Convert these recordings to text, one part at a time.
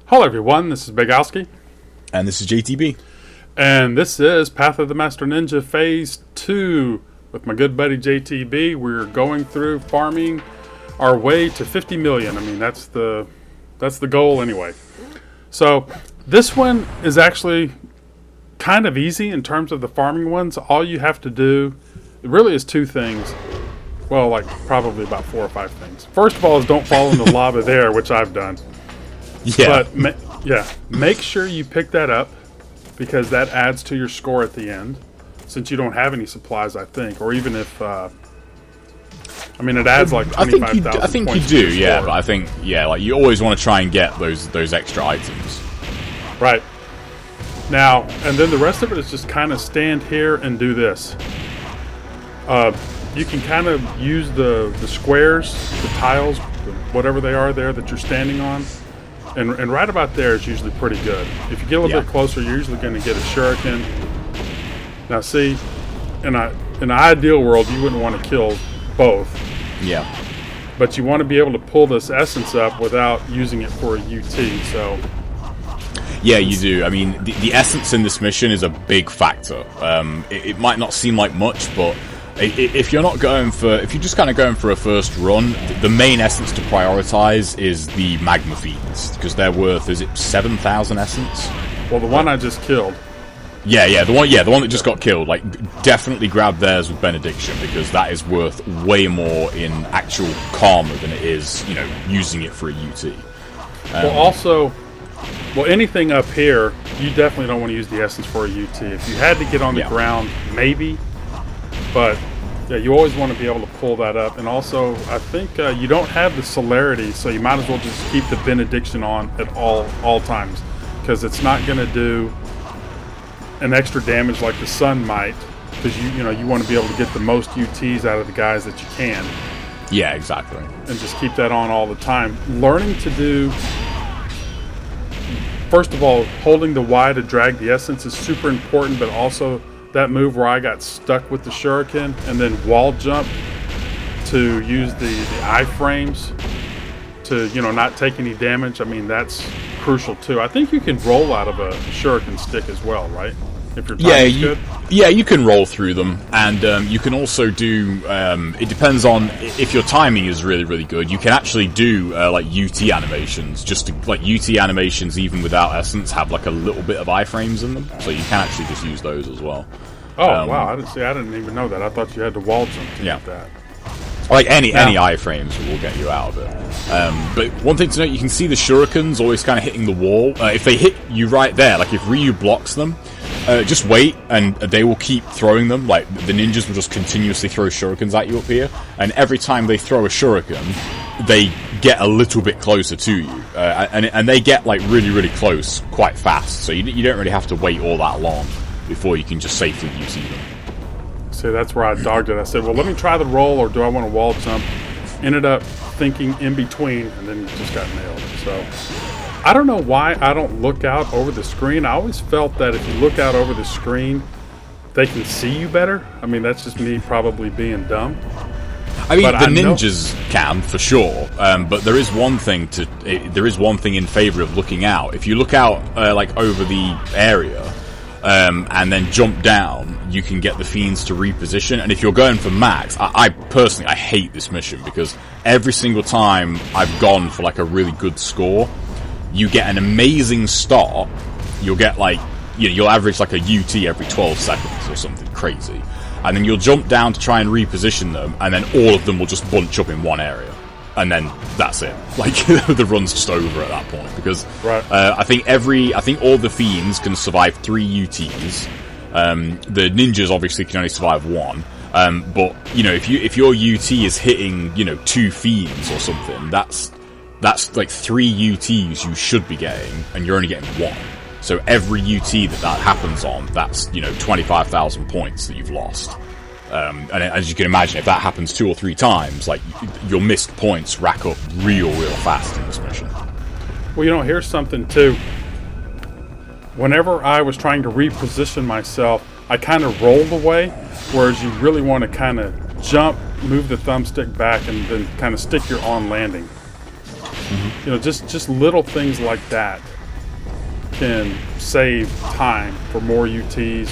Hello everyone, this is BIGALSKIx, And this is JTB. and this is Path of the Master Ninja Phase 2. With my good buddy JTB, we're going through farming our way to 50 million. I mean, that's the goal anyway. So, this one is actually kind of easy in terms of the farming ones. All you have to do, it really is two things. Well, like probably about 4 or 5 things. First of all is don't fall in the lava there, which I've done. Yeah. But make sure you pick that up because that adds to your score at the end. Since you don't have any supplies, I think, or even if it adds like 25,000. I think you do, yeah. But I think like you always want to try and get those extra items. Right. Now, and then the rest of it is just kind of stand here and do this. You can kind of use the squares, the tiles, whatever they are there that you're standing on. And right about there is usually pretty good. If you get a little bit closer, you're usually going to get a shuriken. Now see, in an ideal world, you wouldn't want to kill both. Yeah. But you want to be able to pull this essence up without using it for a UT, so... Yeah, you do. I mean, the essence in this mission is a big factor. It might not seem like much, but... If you're just kind of going for a first run, the main essence to prioritize is the magma fiends, because they're worth, is it 7,000 essence? Well, the one I just killed. Yeah, the one that just got killed. Like, definitely grab theirs with benediction, because that is worth way more in actual karma than it is, using it for a UT. Anything up here, you definitely don't want to use the essence for a UT. If you had to get on the ground, maybe. But yeah, you always want to be able to pull that up. And also, I think you don't have the celerity, so you might as well just keep the benediction on at all times, because it's not going to do an extra damage like the sun might, because you want to be able to get the most UTs out of the guys that you can. Yeah, exactly. And just keep that on all the time. Learning to do, first of all, holding the Y to drag the essence is super important, but also that move where I got stuck with the shuriken and then wall jump to use the iframes to not take any damage. I mean, that's crucial too. I think you can roll out of a shuriken stick as well, right? If your timing's good. Yeah, you can roll through them, and you can also do. It depends on if your timing is really, really good. You can actually do like UT animations. UT animations, even without essence, have like a little bit of iframes in them, so you can actually just use those as well. Oh wow! I didn't even know that. I thought you had to wall jump to get that. Like any iframes will get you out of it. But one thing to note, you can see the shurikens always kind of hitting the wall. If they hit you right there, like if Ryu blocks them, just wait and they will keep throwing them. Like the ninjas will just continuously throw shurikens at you up here, and every time they throw a shuriken, they get a little bit closer to you, and they get like really, really close quite fast. So you don't really have to wait all that long before you can just safely UT them. See, that's where I dogged it. I said, well, let me try the roll, or do I want to wall jump? Ended up thinking in between, and then just got nailed. So I don't know why I don't look out over the screen. I always felt that if you look out over the screen, they can see you better. I mean, that's just me probably being dumb. I mean, the ninjas can for sure, but there is one thing in favor of looking out. If you look out like over the area. And then jump down, you can get the fiends to reposition. And if you're going for max, I personally hate this mission, because every single time I've gone for like a really good score, you get an amazing start. You'll get like, you'll average like a UT every 12 seconds or something crazy. And then you'll jump down to try and reposition them, and then all of them will just bunch up in one area. And then that's it. Like the run's just over at that point, because I think all the fiends can survive 3 UTs. The ninjas obviously can only survive 1. But if your UT is hitting 2 fiends or something, that's like 3 UTs you should be getting, and you're only getting 1. So every UT that happens on, that's 25,000 points that you've lost. And as you can imagine, if that happens 2 or 3 times, like your missed points rack up real fast in this mission. Well, here's something too. Whenever I was trying to reposition myself, I kind of rolled away, whereas you really want to kind of jump, move the thumbstick back, and then kind of stick your on landing. Mm-hmm. Just little things like that can save time for more UTs,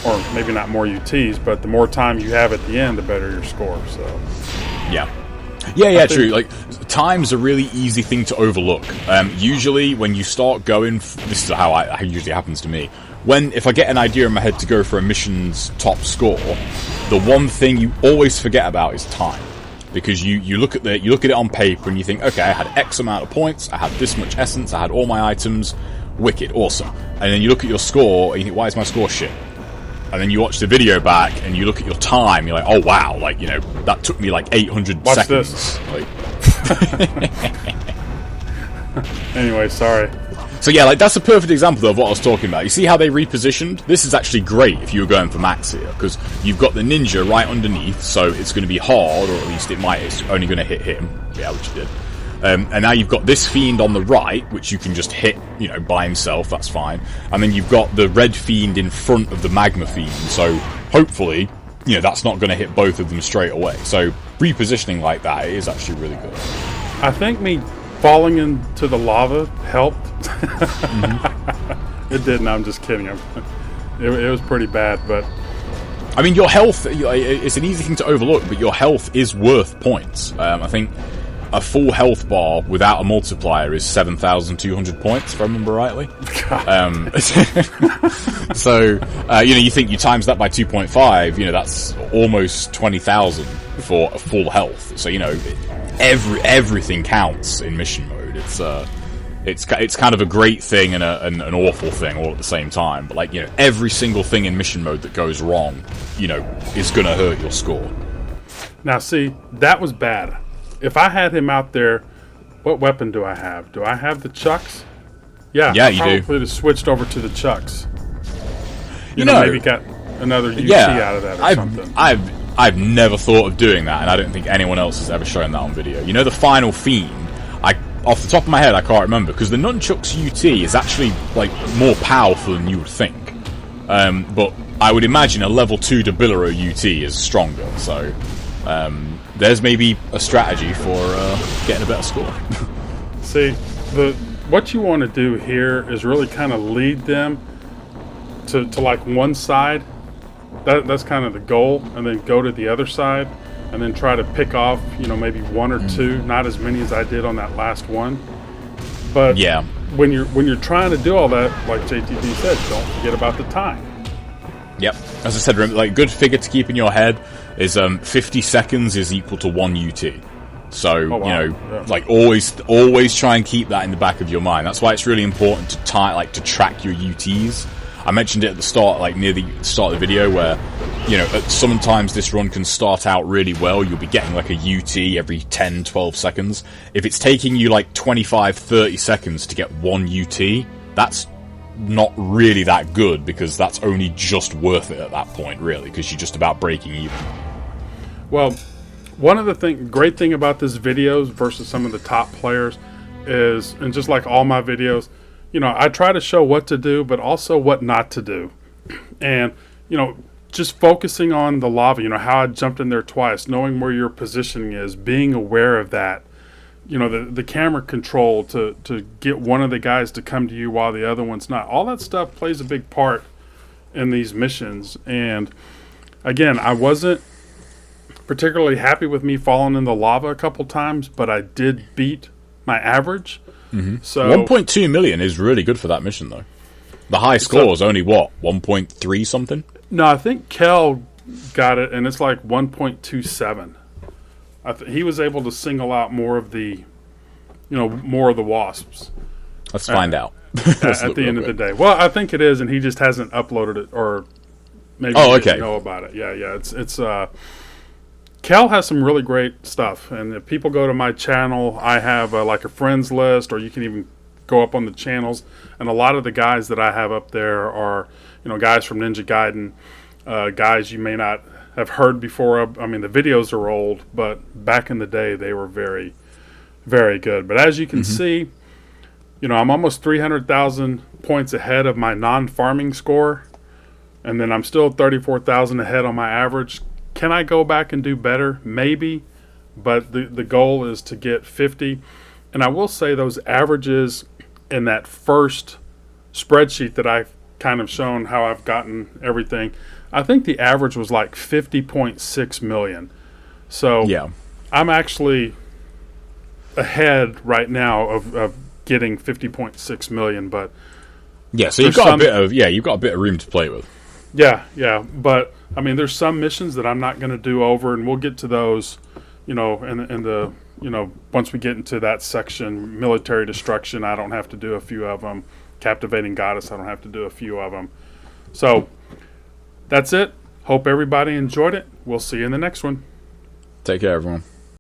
or maybe not more UTs, but the more time you have at the end, the better your score. So, yeah, true. Like, time's a really easy thing to overlook. Usually, when you start going, this is how it usually happens to me. If I get an idea in my head to go for a mission's top score, the one thing you always forget about is time. Because you look at it on paper and you think, okay, I had X amount of points, I had this much essence, I had all my items, wicked, awesome. And then you look at your score and you think, why is my score shit? And then you watch the video back and you look at your time, you're like, oh wow, like, you know, that took me like 800 watch seconds. This. Like... Anyway, sorry. So yeah, like, that's a perfect example of what I was talking about. You see how they repositioned? This is actually great if you were going for max here, because you've got the ninja right underneath, so it's going to be hard, or at least it's only going to hit him. Yeah, which it did. And now you've got this fiend on the right, which you can just hit, you know, by himself, that's fine. And then you've got the red fiend in front of the magma fiend, so hopefully, you know, that's not going to hit both of them straight away. So repositioning like that is actually really good. I think me falling into the lava helped. It didn't. I'm just kidding. It was pretty bad, but I mean, your health, it's an easy thing to overlook, but your health is worth points. I think a full health bar without a multiplier is 7,200 points, if I remember rightly. So, you know, you think you times that by 2.5, you know, that's almost 20,000 for a full health. So, you know, everything counts in mission mode. It's kind of a great thing and an awful thing all at the same time. But, like, you know, every single thing in mission mode that goes wrong, you know, is going to hurt your score. Now, see, that was bad. If I had him out there, what weapon do I have? Do I have the chucks? Yeah, you do. Probably have switched over to the chucks. You know, maybe got another UC out of that or something. I've never thought of doing that, and I don't think anyone else has ever shown that on video. You know, the final fiend, off the top of my head, I can't remember, because the nunchucks UT is actually, like, more powerful than you would think. But I would imagine a level 2 Debilero UT is stronger, so there's maybe a strategy for getting a better score. See, what you want to do here is really kind of lead them to like one side. That's kind of the goal, and then go to the other side, and then try to pick off, you know, maybe one or two, not as many as I did on that last one. But yeah, when you're trying to do all that, like JTB said, don't forget about the time. Yep. As I said, remember, like, good figure to keep in your head is 50 seconds is equal to 1 UT. So, you know, like, always try and keep that in the back of your mind. That's why it's really important to track your UTs. I mentioned it at the start, like near the start of the video, where, you know, sometimes this run can start out really well. You'll be getting like a UT every 10, 12 seconds. If it's taking you like 25, 30 seconds to get 1 UT, that's not really that good, because that's only just worth it at that point, really, because you're just about breaking even. Well, one of the great thing about this videos versus some of the top players is, and just like all my videos, you know, I try to show what to do, but also what not to do. And, you know, just focusing on the lava, you know, how I jumped in there twice, knowing where your positioning is, being aware of that. You know, the camera control to get one of the guys to come to you while the other one's not. All that stuff plays a big part in these missions. And, again, I wasn't particularly happy with me falling in the lava a couple times, but I did beat my average. Mm-hmm. So 1.2 million is really good for that mission, though. The high score is only, what, 1.3 something? No, I think Kel got it, and it's like 1.27. He was able to single out more of the, you know, more of the wasps. Let's find out. At the end of the day. Well, I think it is, and he just hasn't uploaded it, or maybe he didn't know about it. Yeah. It's Cal has some really great stuff, and if people go to my channel, I have like a friends list, or you can even go up on the channels, and a lot of the guys that I have up there are, you know, guys from Ninja Gaiden, guys you may not have heard before. I mean, the videos are old, but back in the day, they were very, very good. But as you can see, you know, I'm almost 300,000 points ahead of my non-farming score, and then I'm still 34,000 ahead on my average. Can I go back and do better? Maybe, but the goal is to get 50. And I will say those averages in that first spreadsheet that I've kind of shown how I've gotten everything. I think the average was like 50.6 million. So yeah, I'm actually ahead right now of getting 50.6 million, but yeah. So you've got a bit of room to play with. Yeah. But I mean, there's some missions that I'm not going to do over, and we'll get to those, in the once we get into that section. Military destruction, I don't have to do a few of them. Captivating Goddess, I don't have to do a few of them. So that's it. Hope everybody enjoyed it. We'll see you in the next one. Take care, everyone.